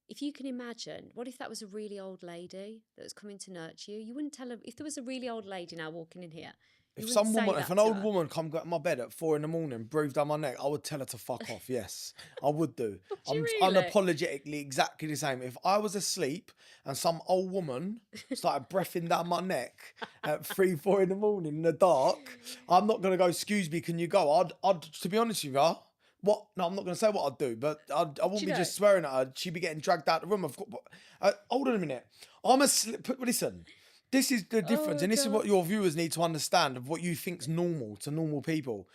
if you can imagine, what if that was a really old lady that was coming to nurture you? You wouldn't tell her, if there was a really old lady now walking in here, you wouldn't say If that an to old her. woman come get my bed at 4 a.m, breathed down my neck, I would tell her to fuck off. Yes, I would do. Would I'm you really? unapologetically exactly the same. If I was asleep and some old woman started breathing down my neck at 3, 4 in the dark, I'm not gonna go. Excuse me, can you go? I'd. To be honest with you, what? No, I'm not gonna say what I'd do, but I Do wouldn't you be know? just swearing at her. She'd be getting dragged out the room. I've got. Hold on a minute. I'm asleep. Listen. This is the difference, Oh, and this is God. what your viewers need to understand of what you think's normal to normal people.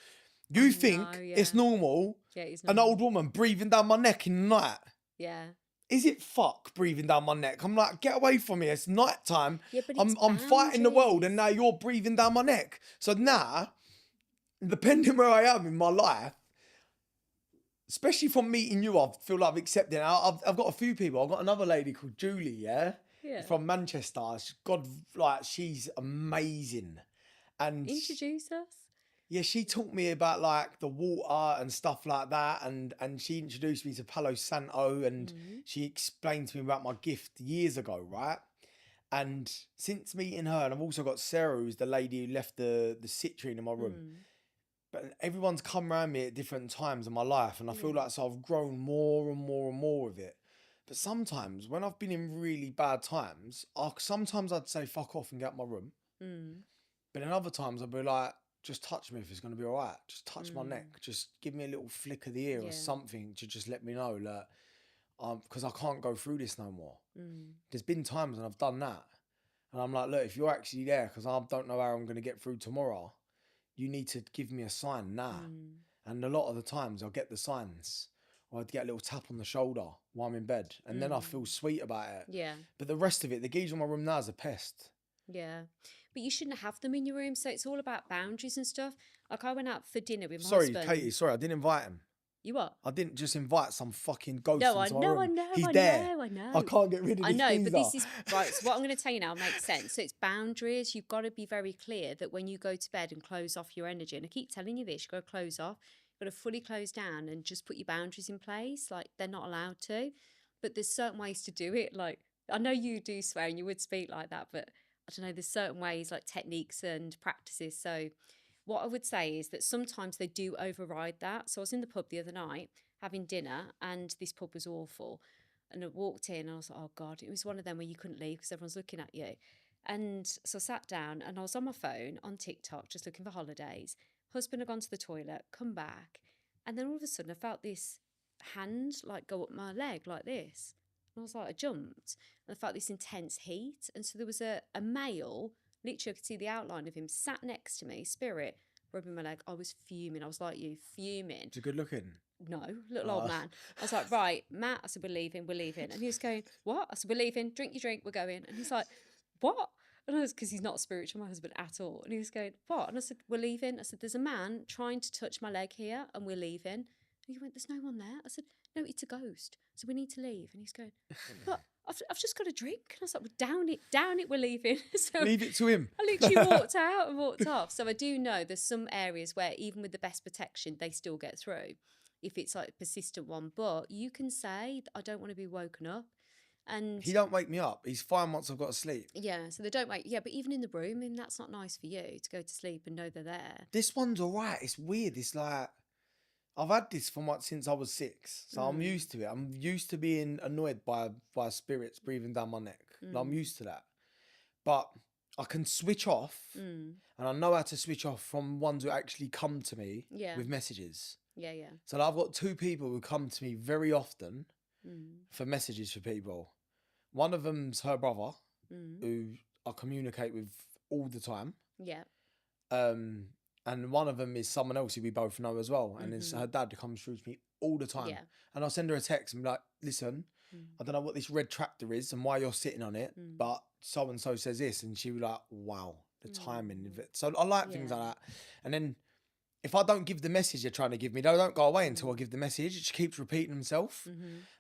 I You know, think yeah. it's normal Yeah, it's an normal. old woman breathing down my neck in the night. Yeah. Is it fuck breathing down my neck? I'm like, get away from me. It's night time. Yeah, but it's I'm fighting the world, and boundaries. now you're breathing down my neck. So now, depending where I am in my life, especially from meeting you, I feel like I've accepted it. I've got a few people. I've got another lady called Julie, yeah? Yeah. From Manchester. She's amazing. And Introduce us. yeah, she taught me about like the water and stuff like that, and she introduced me to Palo Santo, and she explained to me about my gift years ago, right? And since meeting her, and I've also got Sarah, who's the lady who left the citrine in my room. But everyone's come around me at different times in my life, and I feel like so I've grown more and more and more of it. But sometimes when I've been in really bad times, sometimes I'd say fuck off and get out my room. But in other times I'd be like, just touch me if it's going to be all right. Just touch my neck. Just give me a little flick of the ear or something to just let me know that, because I can't go through this no more. There's been times when I've done that, and I'm like, look, if you're actually there, because I don't know how I'm going to get through tomorrow, you need to give me a sign now. And a lot of the times I'll get the signs, or I'd get a little tap on the shoulder while I'm in bed, and then I feel sweet about it. Yeah. But the rest of it, the geezer in my room now is a pest. Yeah. But you shouldn't have them in your room. So it's all about boundaries and stuff. Like I went out for dinner with my Sorry, husband. Katie, sorry, I didn't invite him. You what? I didn't just invite some fucking ghost No, I into my know, room. I know, He's I there. know, I know. I can't get rid of I this know, geezer. but this is right. So what I'm going to tell you now makes sense. So it's boundaries. You've got to be very clear that when you go to bed and close off your energy, and I keep telling you this, you've got to close off. You've got to fully close down and just put your boundaries in place. Like they're not allowed to, but there's certain ways to do it. Like I know you do swear and you would speak like that, but I don't know. There's certain ways, like techniques and practices. So what I would say is that sometimes they do override that. So I was in the pub the other night having dinner, and this pub was awful. And I walked in and I was like, oh God, it was one of them where you couldn't leave because everyone's looking at you. And so I sat down and I was on my phone on TikTok just looking for holidays. Husband had gone to the toilet, come back. And then all of a sudden I felt this hand like go up my leg like this. And I was like, I jumped and I felt this intense heat. And so there was a male, literally I could see the outline of him, sat next to me, spirit, rubbing my leg. I was fuming. I was like you, fuming. Is he good looking? No, little old man. I was like, right, Matt, I said, we're leaving. And he was going, what? I said, we're leaving, drink your drink, we're going. And he's like, what? And I was, because he's not spiritual, my husband, at all. And he was going, what? And I said, we're leaving. I said, there's a man trying to touch my leg here and we're leaving. And he went, there's no one there. I said, no, it's a ghost. So we need to leave. And he's going, but I've just got a drink. And I was like, well, down it, we're leaving. So Leave it to him. I literally walked out and walked off. So I do know there's some areas where even with the best protection, they still get through if it's like a persistent one. But you can say, I don't want to be woken up. And He don't wake me up. He's fine once I've got to sleep. yeah, so they don't wake. Yeah, but even in the room, I mean, that's not nice for you to go to sleep and know they're there. This one's all right. It's weird. It's like, I've had this since I was 6. So I'm used to it. I'm used to being annoyed by spirits breathing down my neck. I'm used to that. But I can switch off, and I know how to switch off from ones who actually come to me with messages. Yeah, yeah. So I've got 2 people who come to me very often for messages for people. One of them's her brother, who I communicate with all the time. Yeah. And one of them is someone else who we both know as well. And it's her dad who comes through to me all the time. Yeah. And I'll send her a text and be like, listen, I don't know what this red tractor is and why you're sitting on it, but so-and-so says this. And she'll be like, wow, the timing of it. So I like things like that. And then if I don't give the message they're trying to give me, they don't go away until I give the message. It just keeps repeating himself.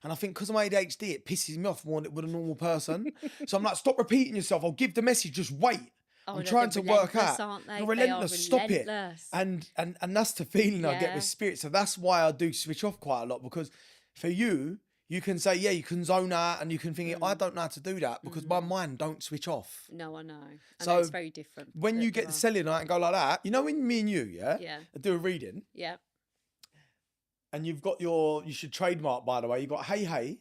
And I think because of my ADHD, it pisses me off more than it would a normal person. So I'm like, stop repeating yourself. I'll give the message, just wait. Oh, I'm no, trying they're to work out. aren't they? You're They are relentless. Stop it. relentless. And that's the feeling I get Yeah. with spirit. So that's why I do switch off quite a lot, because for you, you can say, yeah, you can zone out and you can think, I Mm. don't know how to do that because my mind don't switch off. No, I know. I know So it's very different. when you get the selenite and go like that, you know, when me and you, Yeah. do a reading Yeah. and you've got you should trademark, by the way, you've got hey,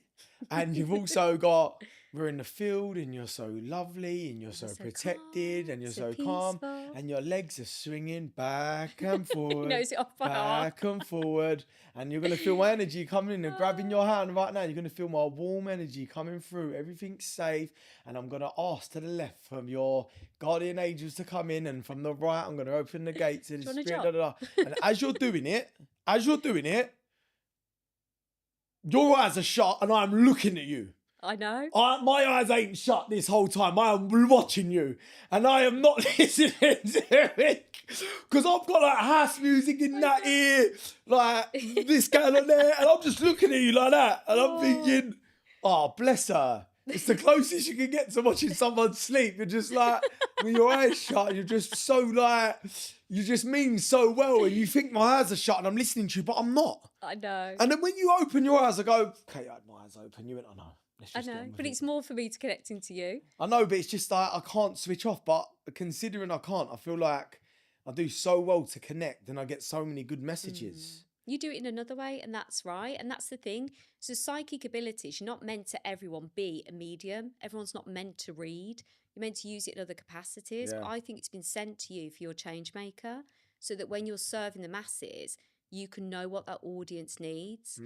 and you've also got, we're in the field and you're so lovely and you're so protected and you're so calm and your legs are swinging back and forward, knows it off by heart. back and forward, and you're going to feel my energy coming in and grabbing your hand right now. You're going to feel my warm energy coming through. Everything's safe. And I'm going to ask to the left from your guardian angels to come in, and from the right, I'm going to open the gates of the Do you spirit. want a Da, da, da. And as you're doing it, your eyes are shut and I'm looking at you. I know. My eyes ain't shut this whole time. I am watching you. And I am not listening to it. Because I've got like house music in that ear. Like this going on there. And I'm just looking at you like that. And I'm thinking, oh, bless her. It's the closest you can get to watching someone sleep. You're just like, with your eyes shut, you're just so like, you just mean so well. And you think my eyes are shut and I'm listening to you, but I'm not. I know. And then when you open your eyes, I go, okay, I had my eyes open. You went, I know. I know, but it's more for me to connecting to you. I know, but it's just like I can't switch off. But considering I can't, I feel like I do so well to connect and I get so many good messages. You do it in another way, and that's right. And that's the thing. So psychic abilities, you're not meant to everyone be a medium. Everyone's not meant to read. You're meant to use it in other capacities. Yeah. But I think it's been sent to you for your change maker, so that when you're serving the masses, you can know what that audience needs.